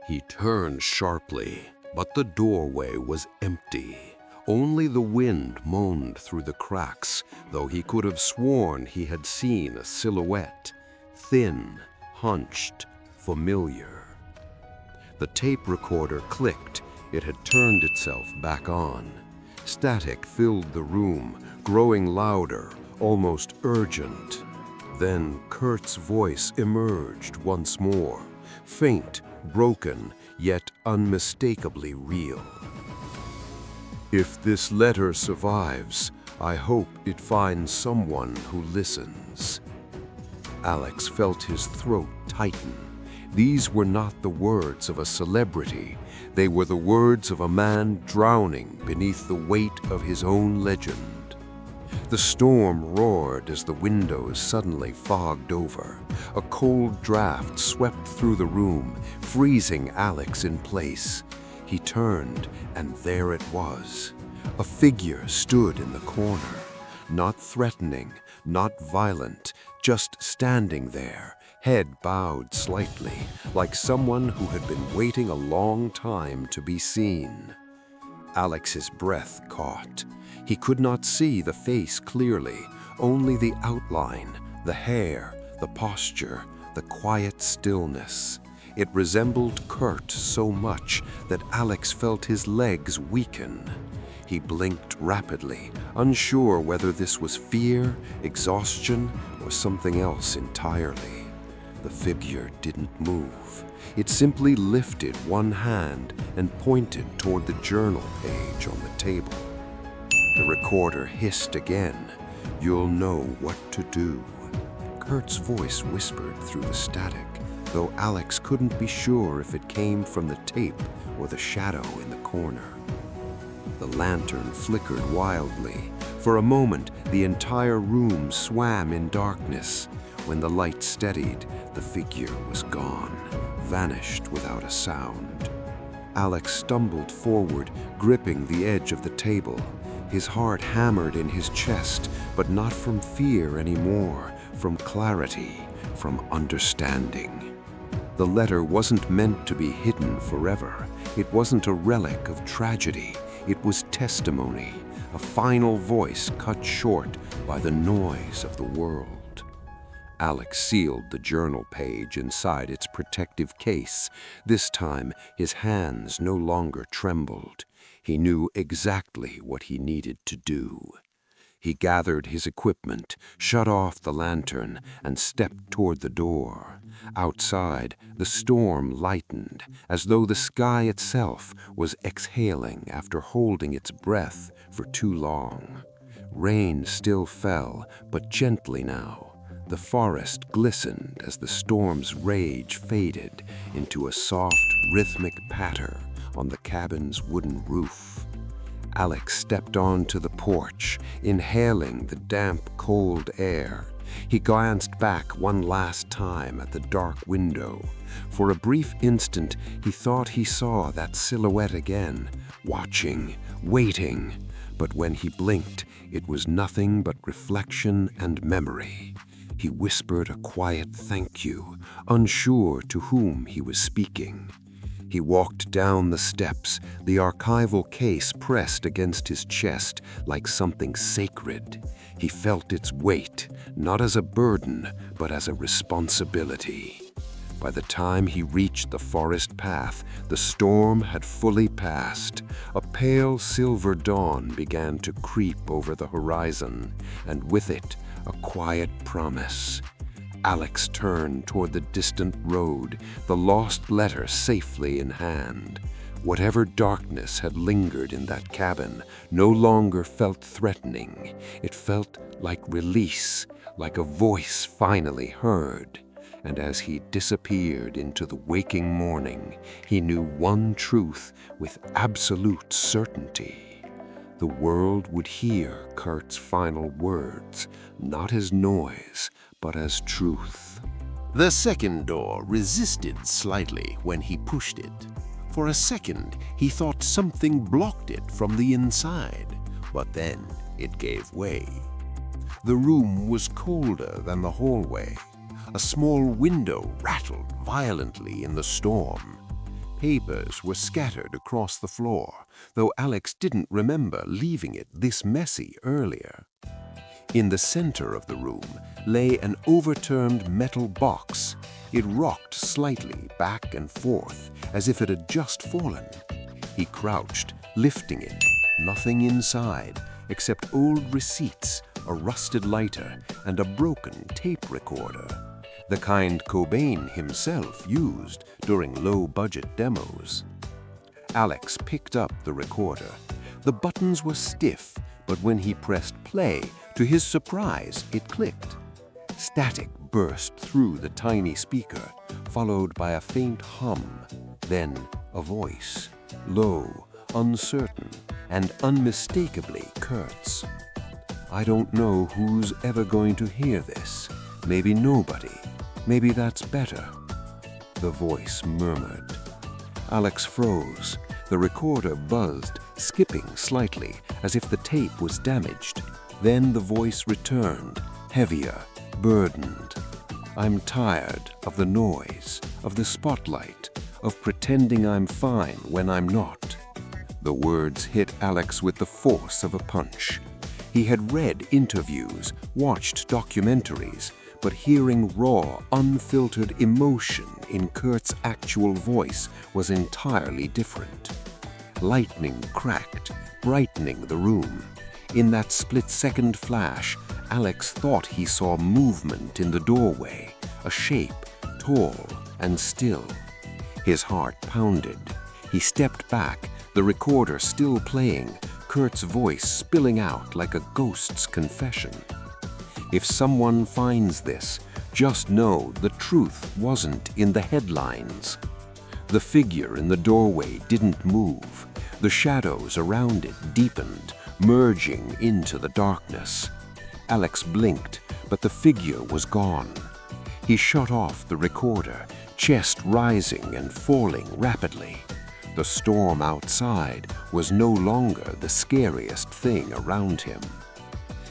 He turned sharply, but the doorway was empty. Only the wind moaned through the cracks, though he could have sworn he had seen a silhouette, thin, hunched, familiar. The tape recorder clicked. It had turned itself back on. Static filled the room, growing louder, almost urgent. Then Kurt's voice emerged once more, faint, broken, yet unmistakably real. "If this letter survives, I hope it finds someone who listens." Alex felt his throat tighten. These were not the words of a celebrity. They were the words of a man drowning beneath the weight of his own legend. The storm roared as the windows suddenly fogged over. A cold draft swept through the room, freezing Alex in place. He turned, and there it was. A figure stood in the corner, not threatening, not violent, just standing there, head bowed slightly, like someone who had been waiting a long time to be seen. Alex's breath caught. He could not see the face clearly, only the outline, the hair, the posture, the quiet stillness. It resembled Kurt so much that Alex felt his legs weaken. He blinked rapidly, unsure whether this was fear, exhaustion, or something else entirely. The figure didn't move. It simply lifted one hand and pointed toward the journal page on the table. The recorder hissed again. "You'll know what to do." Kurt's voice whispered through the static, though Alex couldn't be sure if it came from the tape or the shadow in the corner. The lantern flickered wildly. For a moment, the entire room swam in darkness. When the light steadied, the figure was gone, vanished without a sound. Alex stumbled forward, gripping the edge of the table. His heart hammered in his chest, but not from fear anymore, from clarity, from understanding. The letter wasn't meant to be hidden forever. It wasn't a relic of tragedy. It was testimony, a final voice cut short by the noise of the world. Alex sealed the journal page inside its protective case. This time, his hands no longer trembled. He knew exactly what he needed to do. He gathered his equipment, shut off the lantern, and stepped toward the door. Outside, the storm lightened, as though the sky itself was exhaling after holding its breath for too long. Rain still fell, but gently now. The forest glistened as the storm's rage faded into a soft, rhythmic patter on the cabin's wooden roof. Alex stepped onto the porch, inhaling the damp, cold air. He glanced back one last time at the dark window. For a brief instant, he thought he saw that silhouette again, watching, waiting. But when he blinked, it was nothing but reflection and memory. He whispered a quiet thank you, unsure to whom he was speaking. He walked down the steps, the archival case pressed against his chest like something sacred. He felt its weight, not as a burden, but as a responsibility. By the time he reached the forest path, the storm had fully passed. A pale silver dawn began to creep over the horizon, and with it, a quiet promise. Alex turned toward the distant road, the lost letter safely in hand. Whatever darkness had lingered in that cabin no longer felt threatening. It felt like release, like a voice finally heard. And as he disappeared into the waking morning, he knew one truth with absolute certainty. The world would hear Kurt's final words, not as noise, but as truth. The second door resisted slightly when he pushed it. For a second, he thought something blocked it from the inside, but then it gave way. The room was colder than the hallway. A small window rattled violently in the storm. Papers were scattered across the floor, though Alex didn't remember leaving it this messy earlier. In the center of the room lay an overturned metal box. It rocked slightly back and forth, as if it had just fallen. He crouched, lifting it. Nothing inside, except old receipts, a rusted lighter, and a broken tape recorder. The kind Cobain himself used during low-budget demos. Alex picked up the recorder. The buttons were stiff, but when he pressed play, to his surprise, it clicked. Static burst through the tiny speaker, followed by a faint hum, then a voice, low, uncertain, and unmistakably Kurt's. "I don't know who's ever going to hear this. Maybe nobody. Maybe that's better," the voice murmured. Alex froze. The recorder buzzed, skipping slightly, as if the tape was damaged. Then the voice returned, heavier, burdened. "I'm tired of the noise, of the spotlight, of pretending I'm fine when I'm not." The words hit Alex with the force of a punch. He had read interviews, watched documentaries, but hearing raw, unfiltered emotion in Kurt's actual voice was entirely different. Lightning cracked, brightening the room. In that split-second flash, Alex thought he saw movement in the doorway, a shape, tall and still. His heart pounded. He stepped back, the recorder still playing, Kurt's voice spilling out like a ghost's confession. "If someone finds this, just know the truth wasn't in the headlines." The figure in the doorway didn't move. The shadows around it deepened, merging into the darkness. Alex blinked, but the figure was gone. He shut off the recorder, chest rising and falling rapidly. The storm outside was no longer the scariest thing around him.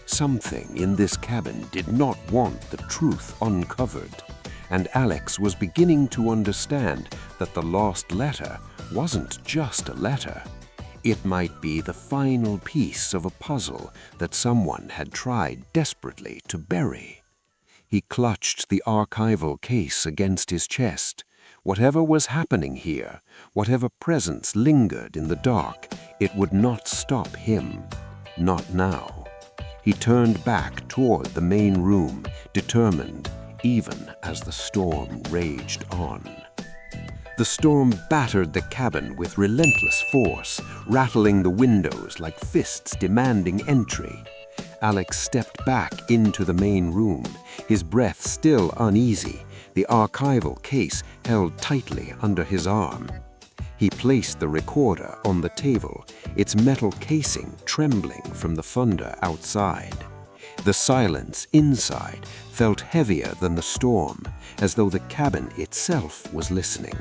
Something in this cabin did not want the truth uncovered, and Alex was beginning to understand that the lost letter wasn't just a letter. It might be the final piece of a puzzle that someone had tried desperately to bury. He clutched the archival case against his chest. Whatever was happening here, whatever presence lingered in the dark, it would not stop him. Not now. He turned back toward the main room, determined, even as the storm raged on. The storm battered the cabin with relentless force, rattling the windows like fists demanding entry. Alex stepped back into the main room, his breath still uneasy, the archival case held tightly under his arm. He placed the recorder on the table, its metal casing trembling from the thunder outside. The silence inside felt heavier than the storm, as though the cabin itself was listening.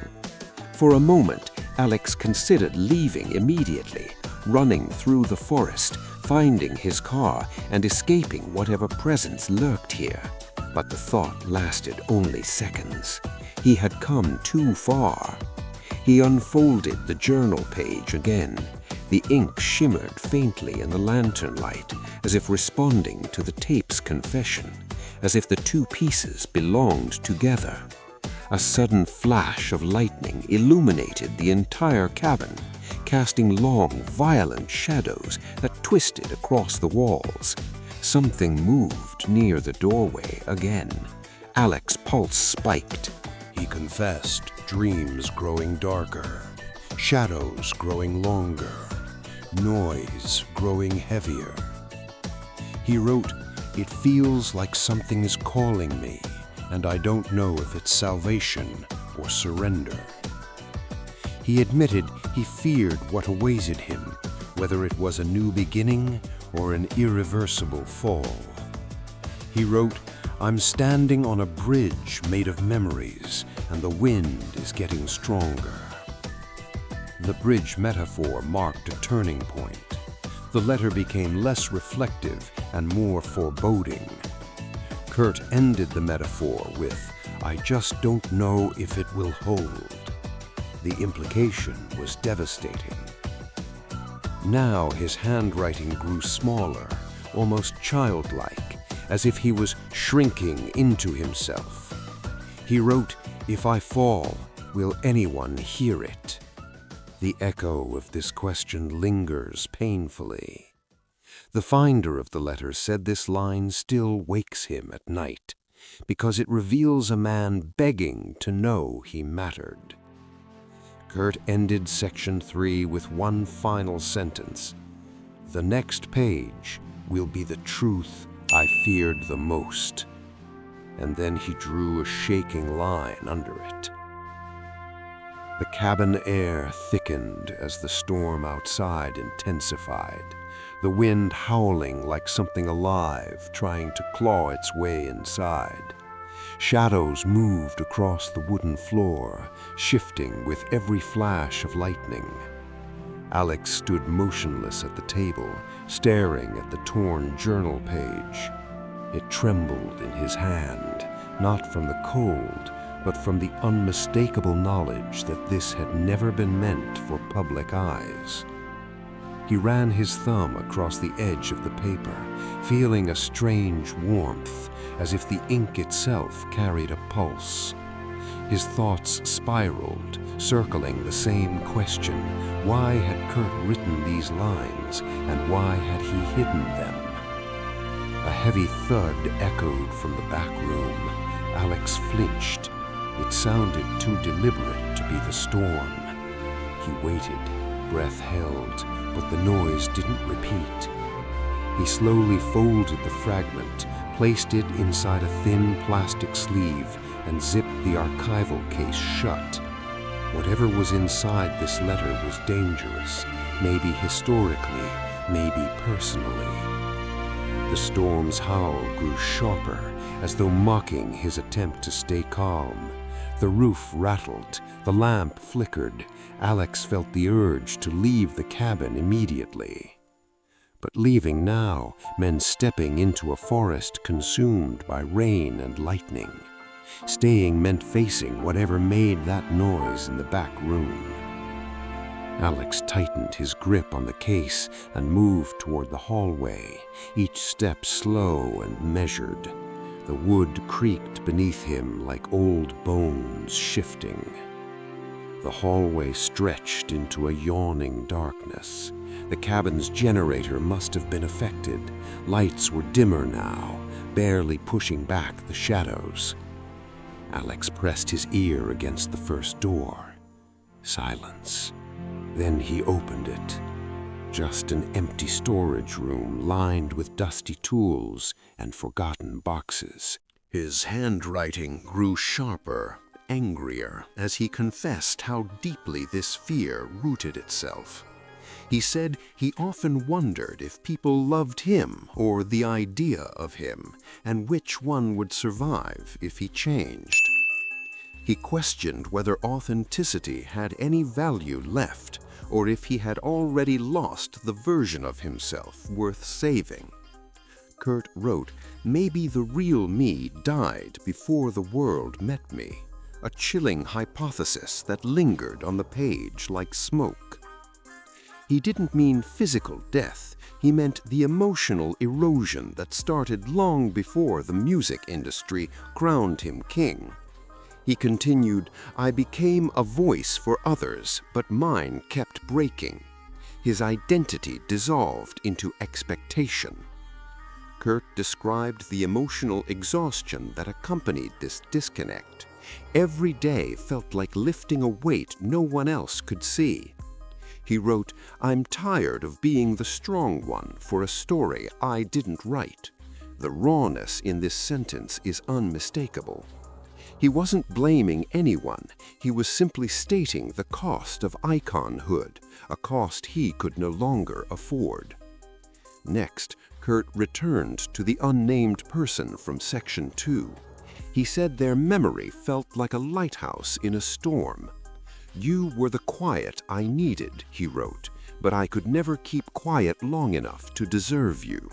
For a moment, Alex considered leaving immediately, running through the forest, finding his car, and escaping whatever presence lurked here. But the thought lasted only seconds. He had come too far. He unfolded the journal page again. The ink shimmered faintly in the lantern light, as if responding to the tape's confession, as if the two pieces belonged together. A sudden flash of lightning illuminated the entire cabin, casting long, violent shadows that twisted across the walls. Something moved near the doorway again. Alex's pulse spiked. He confessed, dreams growing darker, shadows growing longer, noise growing heavier. He wrote, "It feels like something's calling me, and I don't know if it's salvation or surrender." He admitted he feared what awaited him, whether it was a new beginning or an irreversible fall. He wrote, "I'm standing on a bridge made of memories, and the wind is getting stronger." The bridge metaphor marked a turning point. The letter became less reflective and more foreboding. Kurt ended the metaphor with, "I just don't know if it will hold." The implication was devastating. Now his handwriting grew smaller, almost childlike, as if he was shrinking into himself. He wrote, "If I fall, will anyone hear it?" The echo of this question lingers painfully. The finder of the letter said this line still wakes him at night, because it reveals a man begging to know he mattered. Kurt ended section 3 with one final sentence. "The next page will be the truth I feared the most." And then he drew a shaking line under it. The cabin air thickened as the storm outside intensified, the wind howling like something alive trying to claw its way inside. Shadows moved across the wooden floor, shifting with every flash of lightning. Alex stood motionless at the table, staring at the torn journal page. It trembled in his hand, not from the cold, but from the unmistakable knowledge that this had never been meant for public eyes. He ran his thumb across the edge of the paper, feeling a strange warmth, as if the ink itself carried a pulse. His thoughts spiraled, circling the same question. Why had Kurt written these lines, and why had he hidden them? A heavy thud echoed from the back room. Alex flinched. It sounded too deliberate to be the storm. He waited, breath held, but the noise didn't repeat. He slowly folded the fragment, placed it inside a thin plastic sleeve, and zipped the archival case shut. Whatever was inside this letter was dangerous, maybe historically, maybe personally. The storm's howl grew sharper, as though mocking his attempt to stay calm. The roof rattled, the lamp flickered. Alex felt the urge to leave the cabin immediately. But leaving now meant stepping into a forest consumed by rain and lightning. Staying meant facing whatever made that noise in the back room. Alex tightened his grip on the case and moved toward the hallway, each step slow and measured. The wood creaked beneath him like old bones shifting. The hallway stretched into a yawning darkness. The cabin's generator must have been affected. Lights were dimmer now, barely pushing back the shadows. Alex pressed his ear against the first door. Silence. Then he opened it. Just an empty storage room lined with dusty tools and forgotten boxes. His handwriting grew sharper, angrier, as he confessed how deeply this fear rooted itself. He said he often wondered if people loved him or the idea of him, and which one would survive if he changed. He questioned whether authenticity had any value left, or if he had already lost the version of himself worth saving. Kurt wrote, "Maybe the real me died before the world met me," a chilling hypothesis that lingered on the page like smoke. He didn't mean physical death, he meant the emotional erosion that started long before the music industry crowned him king. He continued, "I became a voice for others, but mine kept breaking." His identity dissolved into expectation. Kurt described the emotional exhaustion that accompanied this disconnect. Every day felt like lifting a weight no one else could see. He wrote, "I'm tired of being the strong one for a story I didn't write." The rawness in this sentence is unmistakable. He wasn't blaming anyone, he was simply stating the cost of iconhood, a cost he could no longer afford. Next, Kurt returned to the unnamed person from section 2. He said their memory felt like a lighthouse in a storm. "You were the quiet I needed," he wrote, "but I could never keep quiet long enough to deserve you."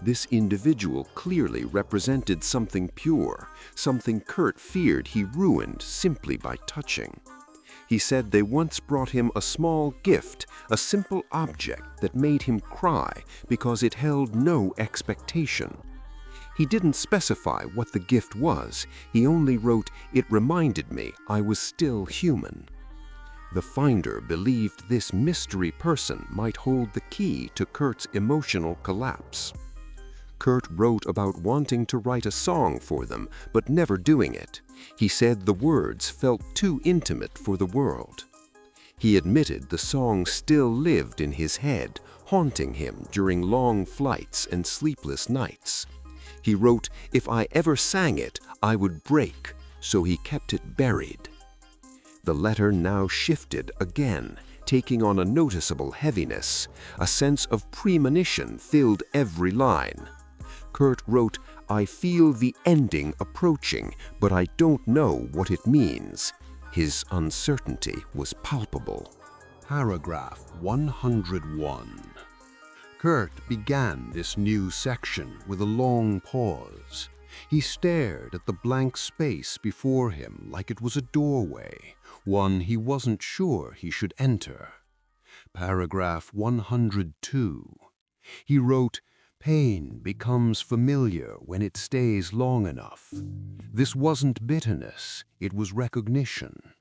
This individual clearly represented something pure, something Kurt feared he ruined simply by touching. He said they once brought him a small gift, a simple object that made him cry because it held no expectation. He didn't specify what the gift was. He only wrote, "It reminded me I was still human." The finder believed this mystery person might hold the key to Kurt's emotional collapse. Kurt wrote about wanting to write a song for them, but never doing it. He said the words felt too intimate for the world. He admitted the song still lived in his head, haunting him during long flights and sleepless nights. He wrote, "If I ever sang it, I would break," so he kept it buried. The letter now shifted again, taking on a noticeable heaviness. A sense of premonition filled every line. Kurt wrote, "I feel the ending approaching, but I don't know what it means." His uncertainty was palpable. Paragraph 101. Kurt began this new section with a long pause. He stared at the blank space before him like it was a doorway, one he wasn't sure he should enter. Paragraph 102. He wrote, "Pain becomes familiar when it stays long enough." This wasn't bitterness, it was recognition.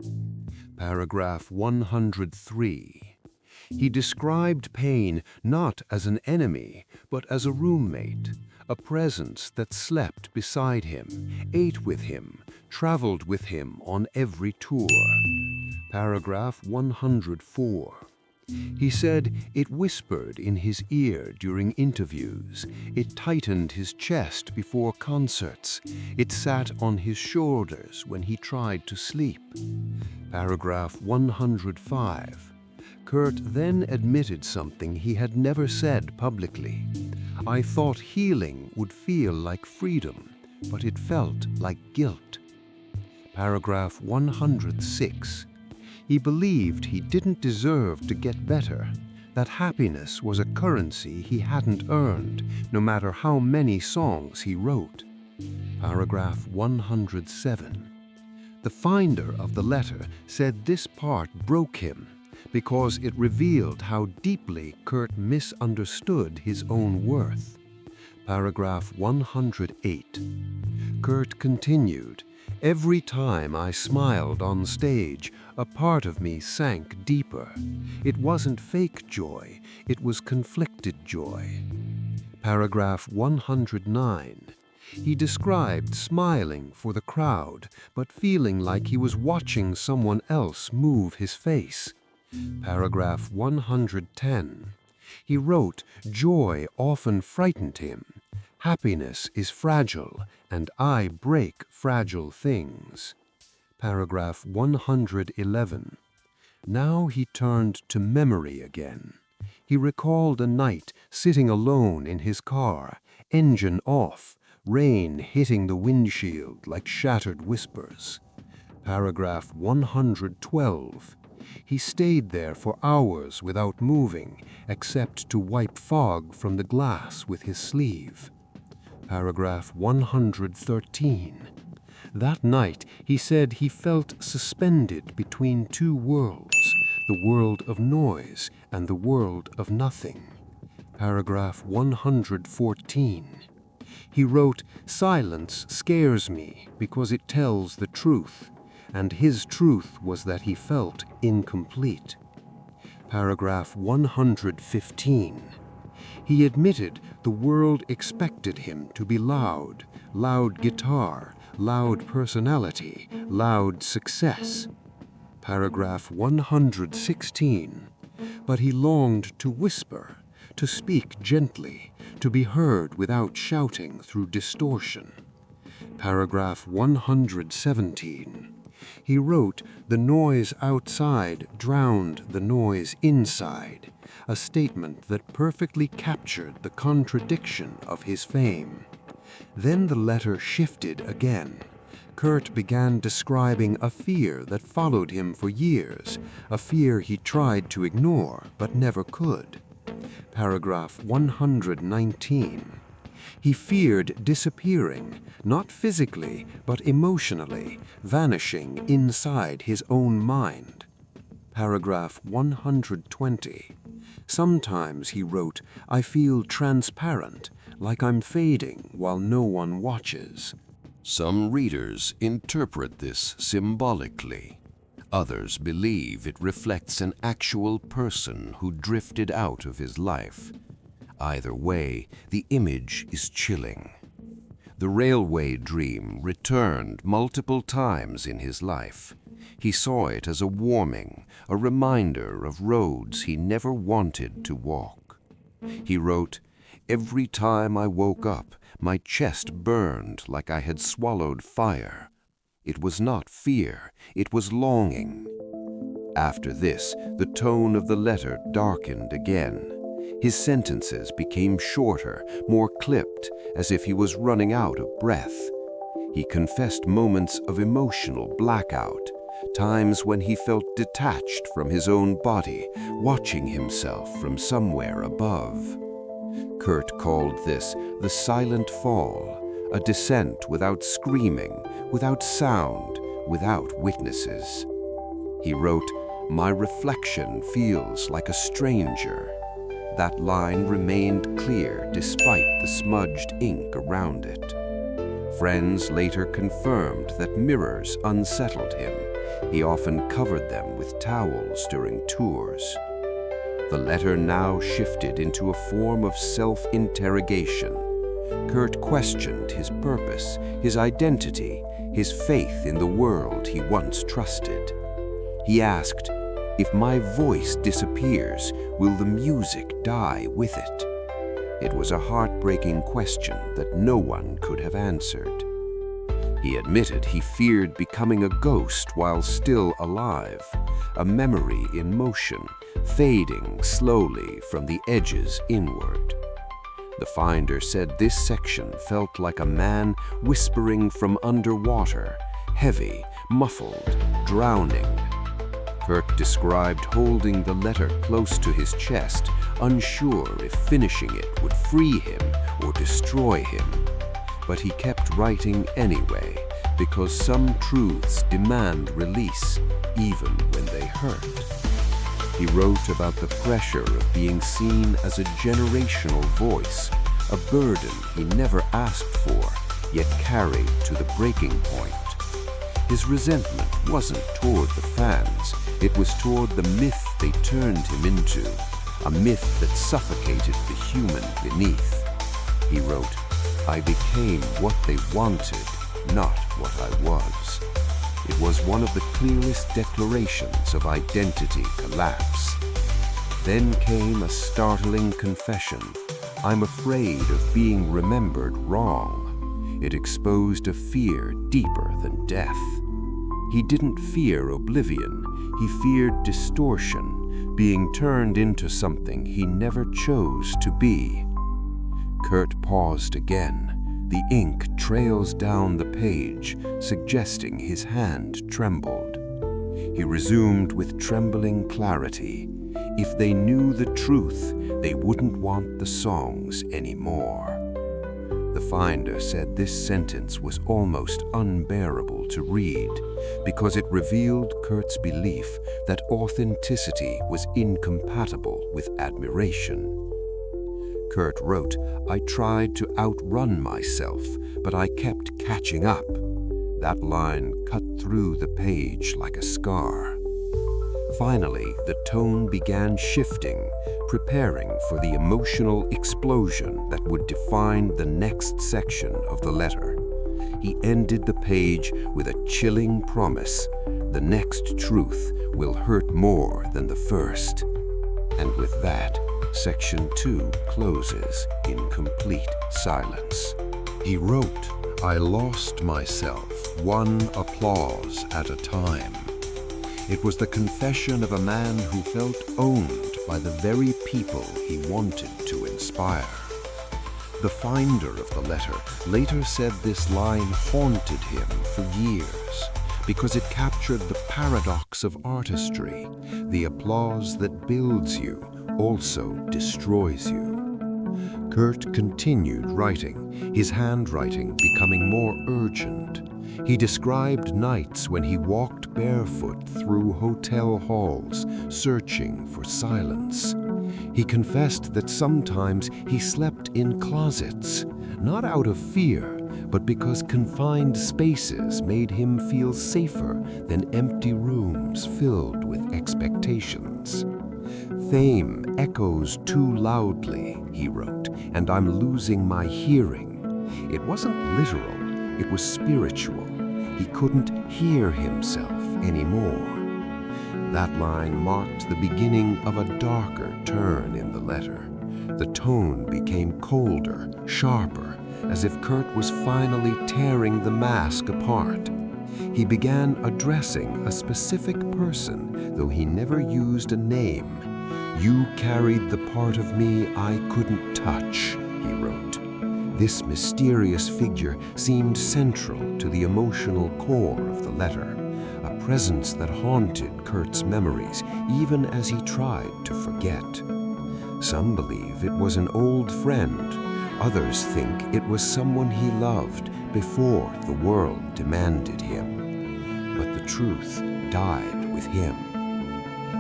Paragraph 103. He described pain not as an enemy, but as a roommate, a presence that slept beside him, ate with him, traveled with him on every tour. Paragraph 104. He said it whispered in his ear during interviews, it tightened his chest before concerts, it sat on his shoulders when he tried to sleep. Paragraph 105. Kurt then admitted something he had never said publicly. "I thought healing would feel like freedom, but it felt like guilt." Paragraph 106. He believed he didn't deserve to get better, that happiness was a currency he hadn't earned, no matter how many songs he wrote. Paragraph 107. The finder of the letter said this part broke him because it revealed how deeply Kurt misunderstood his own worth. Paragraph 108. Kurt continued, "Every time I smiled on stage, a part of me sank deeper. It wasn't fake joy, it was conflicted joy." Paragraph 109. He described smiling for the crowd, but feeling like he was watching someone else move his face. Paragraph 110. He wrote, "Joy often frightened him. Happiness is fragile, and I break fragile things." Paragraph 111. Now he turned to memory again. He recalled a night sitting alone in his car, engine off, rain hitting the windshield like shattered whispers. Paragraph 112. He stayed there for hours without moving, except to wipe fog from the glass with his sleeve. Paragraph 113. That night, he said he felt suspended between two worlds, the world of noise and the world of nothing. Paragraph 114. He wrote, "Silence scares me because it tells the truth," and his truth was that he felt incomplete. Paragraph 115. He admitted the world expected him to be loud, loud guitar, loud personality, loud success. Paragraph 116. But he longed to whisper, to speak gently, to be heard without shouting through distortion. Paragraph 117. He wrote, "The noise outside drowned the noise inside," a statement that perfectly captured the contradiction of his fame. Then the letter shifted again. Kurt began describing a fear that followed him for years, a fear he tried to ignore but never could. Paragraph 119. He feared disappearing, not physically, but emotionally, vanishing inside his own mind. paragraph 120. Sometimes he wrote, "I feel transparent, like I'm fading while no one watches." Some readers interpret this symbolically. Others believe it reflects an actual person who drifted out of his life. Either way, the image is chilling. The railway dream returned multiple times in his life. He saw it as a warning, a reminder of roads he never wanted to walk. He wrote, "Every time I woke up, my chest burned like I had swallowed fire. It was not fear, it was longing." After this, the tone of the letter darkened again. His sentences became shorter, more clipped, as if he was running out of breath. He confessed moments of emotional blackout, times when he felt detached from his own body, watching himself from somewhere above. Kurt called this the silent fall, a descent without screaming, without sound, without witnesses. He wrote, "My reflection feels like a stranger." That line remained clear despite the smudged ink around it. Friends later confirmed that mirrors unsettled him. He often covered them with towels during tours. The letter now shifted into a form of self-interrogation. Kurt questioned his purpose, his identity, his faith in the world he once trusted. He asked, "If my voice disappears, will the music die with it?" It was a heartbreaking question that no one could have answered. He admitted he feared becoming a ghost while still alive, a memory in motion, fading slowly from the edges inward. The finder said this section felt like a man whispering from underwater, heavy, muffled, drowning. Kurt described holding the letter close to his chest, unsure if finishing it would free him or destroy him. But he kept writing anyway, because some truths demand release, even when they hurt. He wrote about the pressure of being seen as a generational voice, a burden he never asked for, yet carried to the breaking point. His resentment wasn't toward the fans, it was toward the myth they turned him into, a myth that suffocated the human beneath. He wrote, "I became what they wanted, not what I was." It was one of the clearest declarations of identity collapse. Then came a startling confession. "I'm afraid of being remembered wrong." It exposed a fear deeper than death. He didn't fear oblivion, he feared distortion, being turned into something he never chose to be. Kurt paused again. The ink trails down the page, suggesting his hand trembled. He resumed with trembling clarity. If they knew the truth, they wouldn't want the songs anymore. The finder said this sentence was almost unbearable to read because it revealed Kurt's belief that authenticity was incompatible with admiration. Kurt wrote, "I tried to outrun myself, but I kept catching up." That line cut through the page like a scar. Finally, the tone began shifting, preparing for the emotional explosion that would define the next section of the letter. He ended the page with a chilling promise: the next truth will hurt more than the first. And with that, Section 2 closes in complete silence. He wrote, "I lost myself, one applause at a time." It was the confession of a man who felt owned by the very people he wanted to inspire. The finder of the letter later said this line haunted him for years because it captured the paradox of artistry. The applause that builds you also destroys you. Kurt continued writing, his handwriting becoming more urgent. He described nights when he walked barefoot through hotel halls, searching for silence. He confessed that sometimes he slept in closets, not out of fear, but because confined spaces made him feel safer than empty rooms filled with expectations. "Fame echoes too loudly," he wrote, "and I'm losing my hearing." It wasn't literal, it was spiritual. He couldn't hear himself anymore. That line marked the beginning of a darker turn in the letter. The tone became colder, sharper, as if Kurt was finally tearing the mask apart. He began addressing a specific person, though he never used a name. "You carried the part of me I couldn't touch," he wrote. This mysterious figure seemed central to the emotional core of the letter, a presence that haunted Kurt's memories even as he tried to forget. Some believe it was an old friend. Others think it was someone he loved before the world demanded him. But the truth died with him.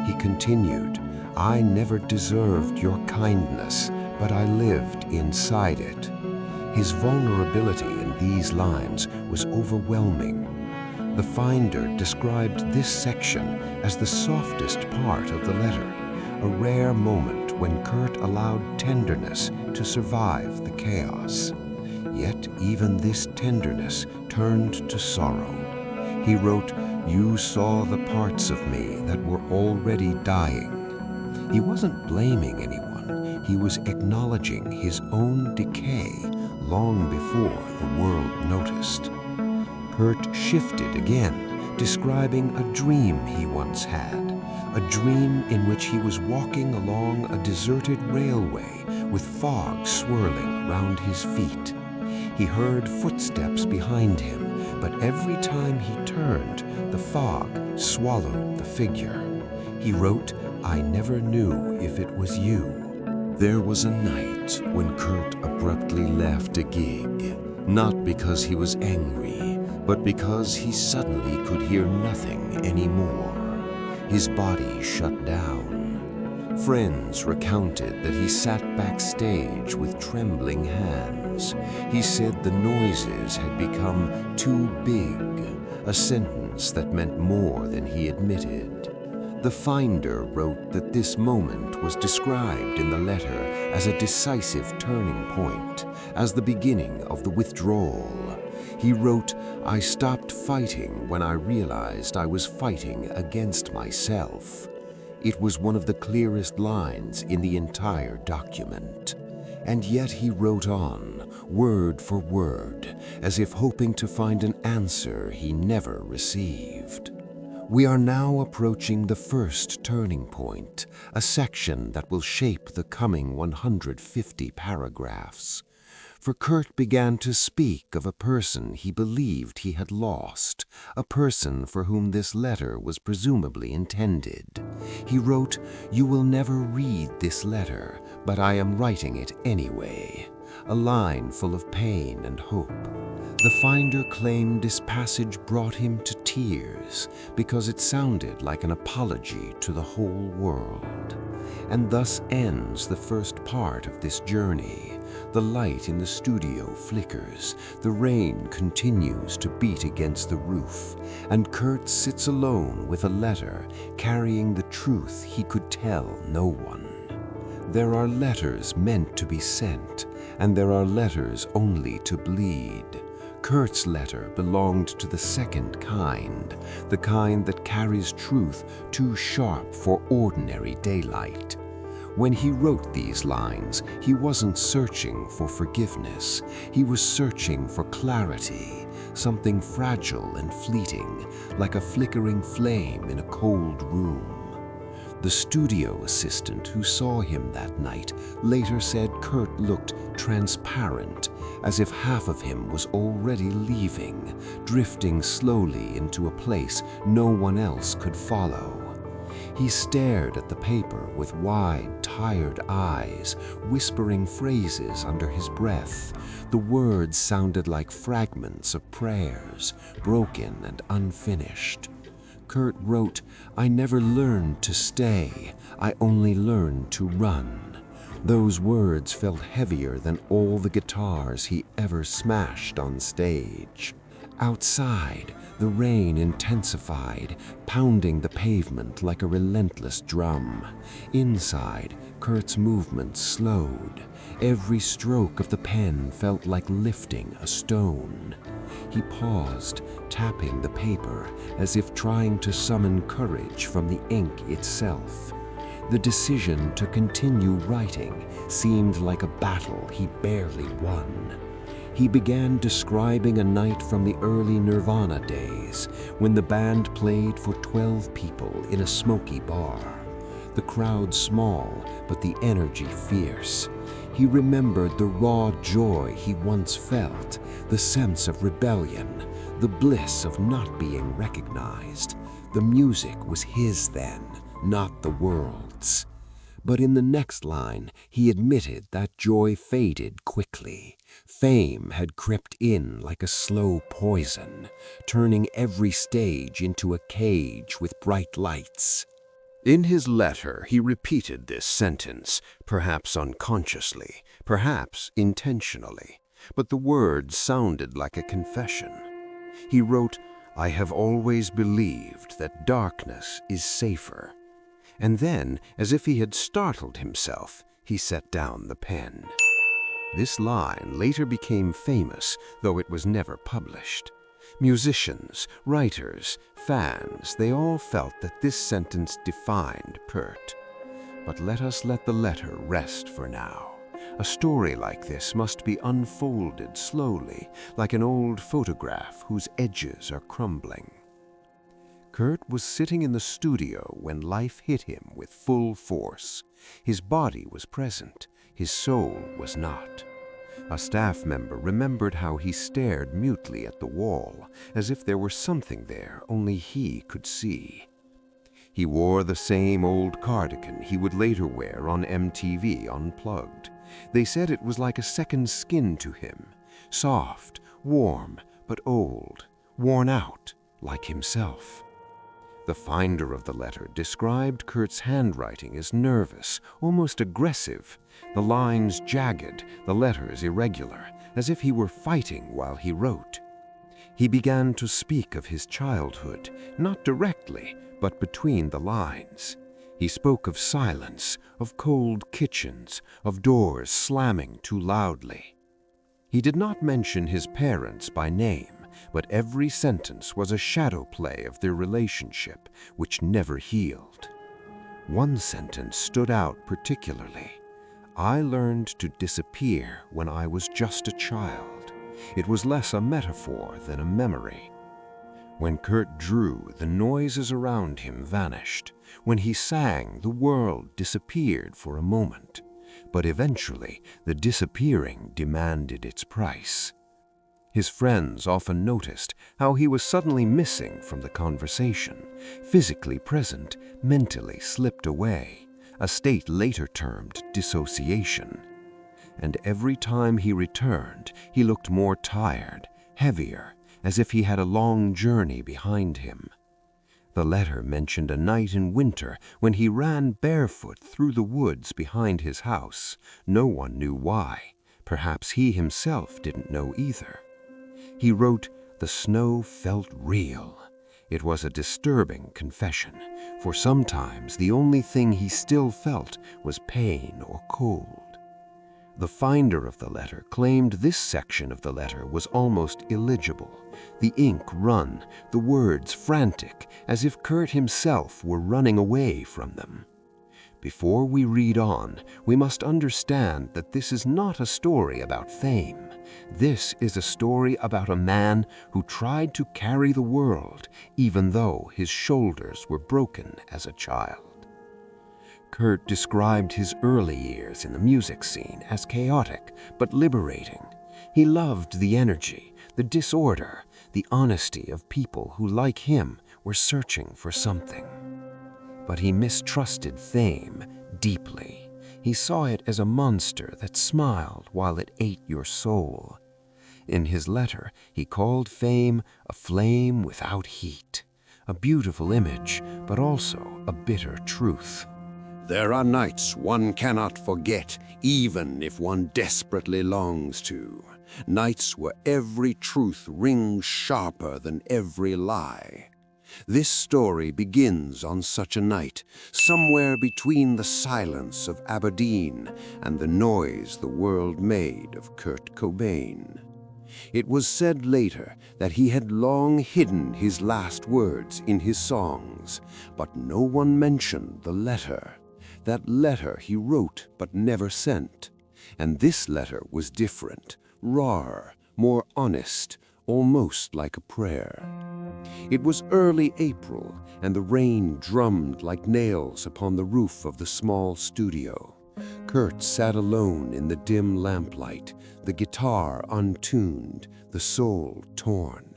He continued, "I never deserved your kindness, but I lived inside it." His vulnerability in these lines was overwhelming. The finder described this section as the softest part of the letter, a rare moment when Kurt allowed tenderness to survive the chaos. Yet even this tenderness turned to sorrow. He wrote, "You saw the parts of me that were already dying." He wasn't blaming anyone. He was acknowledging his own decay long before the world noticed. Kurt shifted again, describing a dream he once had, a dream in which he was walking along a deserted railway with fog swirling around his feet. He heard footsteps behind him, but every time he turned, the fog swallowed the figure. He wrote, "I never knew if it was you." There was a night when Kurt abruptly left a gig, not because he was angry, but because he suddenly could hear nothing anymore. His body shut down. Friends recounted that he sat backstage with trembling hands. He said the noises had become too big, a sentence that meant more than he admitted. The finder wrote that this moment was described in the letter as a decisive turning point, as the beginning of the withdrawal. He wrote, "I stopped fighting when I realized I was fighting against myself." It was one of the clearest lines in the entire document. And yet he wrote on, word for word, as if hoping to find an answer he never received. We are now approaching the first turning point, a section that will shape the coming 150 paragraphs. For Kurt began to speak of a person he believed he had lost, a person for whom this letter was presumably intended. He wrote, "You will never read this letter, but I am writing it anyway," a line full of pain and hope. The finder claimed this passage brought him to tears because it sounded like an apology to the whole world. And thus ends the first part of this journey. The light in the studio flickers, the rain continues to beat against the roof, and Kurt sits alone with a letter carrying the truth he could tell no one. There are letters meant to be sent, and there are letters only to bleed. Kurt's letter belonged to the second kind, the kind that carries truth too sharp for ordinary daylight. When he wrote these lines, he wasn't searching for forgiveness. He was searching for clarity, something fragile and fleeting, like a flickering flame in a cold room. The studio assistant who saw him that night later said Kurt looked transparent, as if half of him was already leaving, drifting slowly into a place no one else could follow. He stared at the paper with wide, tired eyes, whispering phrases under his breath. The words sounded like fragments of prayers, broken and unfinished. Kurt wrote, "I never learned to stay. I only learned to run." Those words felt heavier than all the guitars he ever smashed on stage. Outside, the rain intensified, pounding the pavement like a relentless drum. Inside, Kurt's movements slowed. Every stroke of the pen felt like lifting a stone. He paused, tapping the paper as if trying to summon courage from the ink itself. The decision to continue writing seemed like a battle he barely won. He began describing a night from the early Nirvana days when the band played for 12 people in a smoky bar. The crowd small, but the energy fierce. He remembered the raw joy he once felt, the sense of rebellion, the bliss of not being recognized. The music was his then, not the world's. But in the next line, he admitted that joy faded quickly. Fame had crept in like a slow poison, turning every stage into a cage with bright lights. In his letter, he repeated this sentence, perhaps unconsciously, perhaps intentionally, but the words sounded like a confession. He wrote, "I have always believed that darkness is safer." And then, as if he had startled himself, he set down the pen. This line later became famous, though it was never published. Musicians, writers, fans, they all felt that this sentence defined Kurt. But let us let the letter rest for now. A story like this must be unfolded slowly, like an old photograph whose edges are crumbling. Kurt was sitting in the studio when life hit him with full force. His body was present, his soul was not. A staff member remembered how he stared mutely at the wall, as if there were something there only he could see. He wore the same old cardigan he would later wear on MTV Unplugged. They said it was like a second skin to him, soft, warm, but old, worn out, like himself. The finder of the letter described Kurt's handwriting as nervous, almost aggressive, the lines jagged, the letters irregular, as if he were fighting while he wrote. He began to speak of his childhood, not directly, but between the lines. He spoke of silence, of cold kitchens, of doors slamming too loudly. He did not mention his parents by name, but every sentence was a shadow play of their relationship, which never healed. One sentence stood out particularly. "I learned to disappear when I was just a child." It was less a metaphor than a memory. When Kurt drew, the noises around him vanished. When he sang, the world disappeared for a moment. But eventually, the disappearing demanded its price. His friends often noticed how he was suddenly missing from the conversation, physically present, mentally slipped away, a state later termed dissociation. And every time he returned, he looked more tired, heavier, as if he had a long journey behind him. The letter mentioned a night in winter when he ran barefoot through the woods behind his house. No one knew why. Perhaps he himself didn't know either. He wrote, "The snow felt real." It was a disturbing confession, for sometimes the only thing he still felt was pain or cold. The finder of the letter claimed this section of the letter was almost illegible, the ink run, the words frantic, as if Kurt himself were running away from them. Before we read on, we must understand that this is not a story about fame. This is a story about a man who tried to carry the world, even though his shoulders were broken as a child. Kurt described his early years in the music scene as chaotic but liberating. He loved the energy, the disorder, the honesty of people who, like him, were searching for something. But he mistrusted fame deeply. He saw it as a monster that smiled while it ate your soul. In his letter, he called fame a flame without heat, a beautiful image, but also a bitter truth. There are nights one cannot forget, even if one desperately longs to. Nights where every truth rings sharper than every lie. This story begins on such a night, somewhere between the silence of Aberdeen and the noise the world made of Kurt Cobain. It was said later that he had long hidden his last words in his songs, but no one mentioned the letter. That letter he wrote but never sent. And this letter was different, rawer, more honest, almost like a prayer. It was early April, and the rain drummed like nails upon the roof of the small studio. Kurt sat alone in the dim lamplight, the guitar untuned, the soul torn.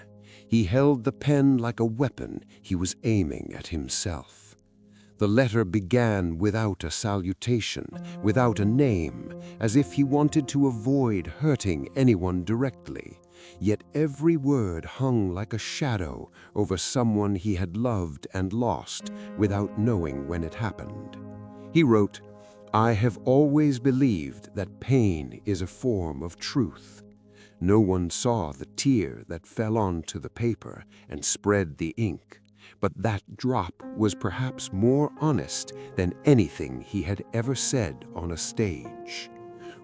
He held the pen like a weapon he was aiming at himself. The letter began without a salutation, without a name, as if he wanted to avoid hurting anyone directly. Yet every word hung like a shadow over someone he had loved and lost without knowing when it happened. He wrote, "I have always believed that pain is a form of truth. No one saw the tear that fell onto the paper and spread the ink, but that drop was perhaps more honest than anything he had ever said on a stage."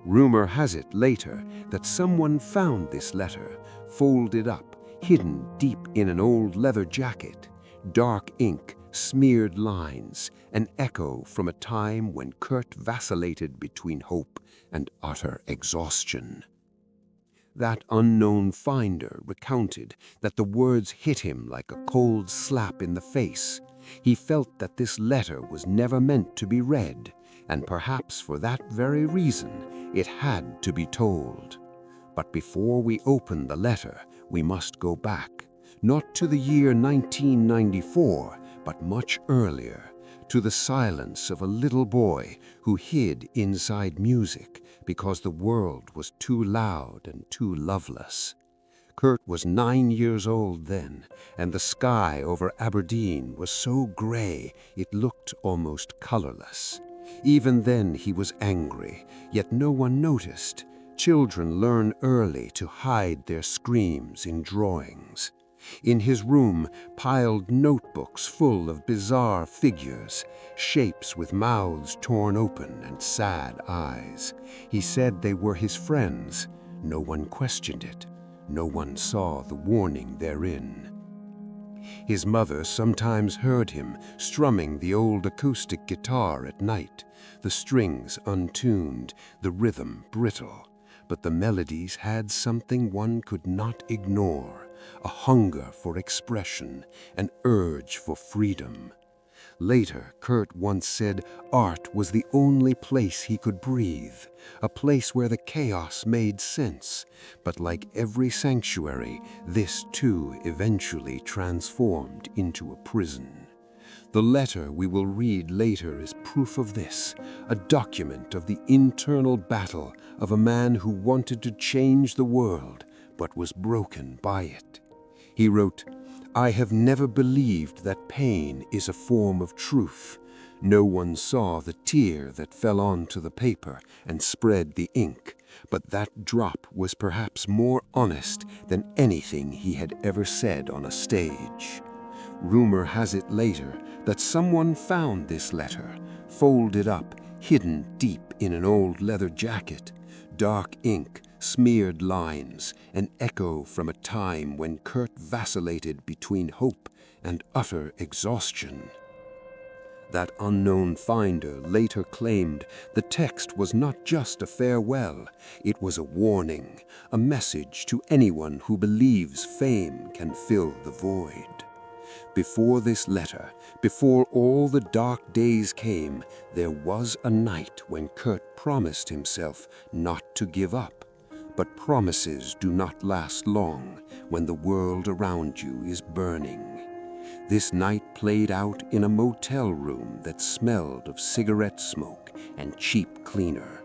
Rumor has it later that someone found this letter, folded up, hidden deep in an old leather jacket. Dark ink, smeared lines, an echo from a time when Kurt vacillated between hope and utter exhaustion. That unknown finder recounted that the words hit him like a cold slap in the face. He felt that this letter was never meant to be read, and perhaps for that very reason, it had to be told. But before we open the letter, we must go back, not to the year 1994, but much earlier, to the silence of a little boy who hid inside music because the world was too loud and too loveless. Kurt was 9 years old then, and the sky over Aberdeen was so gray it looked almost colorless. Even then he was angry, yet no one noticed. Children learn early to hide their screams in drawings. In his room, piled notebooks full of bizarre figures, shapes with mouths torn open and sad eyes. He said they were his friends. No one questioned it. No one saw the warning therein. His mother sometimes heard him strumming the old acoustic guitar at night, the strings untuned, the rhythm brittle. But the melodies had something one could not ignore, a hunger for expression, an urge for freedom. Later, Kurt once said art was the only place he could breathe, a place where the chaos made sense. But like every sanctuary, this too eventually transformed into a prison. The letter we will read later is proof of this, a document of the internal battle of a man who wanted to change the world, but was broken by it. He wrote, "I have never believed that pain is a form of truth. No one saw the tear that fell onto the paper and spread the ink, but that drop was perhaps more honest than anything he had ever said on a stage." Rumor has it later that someone found this letter, folded up, hidden deep in an old leather jacket. Dark ink, smeared lines, an echo from a time when Kurt vacillated between hope and utter exhaustion. That unknown finder later claimed the text was not just a farewell, it was a warning, a message to anyone who believes fame can fill the void. Before this letter, before all the dark days came, there was a night when Kurt promised himself not to give up. But promises do not last long when the world around you is burning. This night played out in a motel room that smelled of cigarette smoke and cheap cleaner.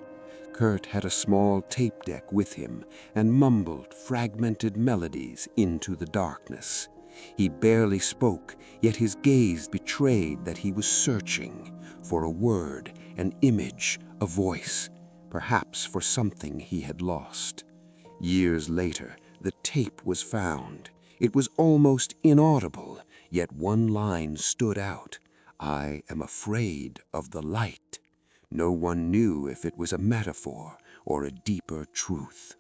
Kurt had a small tape deck with him and mumbled fragmented melodies into the darkness. He barely spoke, yet his gaze betrayed that he was searching for a word, an image, a voice, perhaps for something he had lost. Years later, the tape was found. It was almost inaudible, yet one line stood out. "I am afraid of the light." No one knew if it was a metaphor or a deeper truth.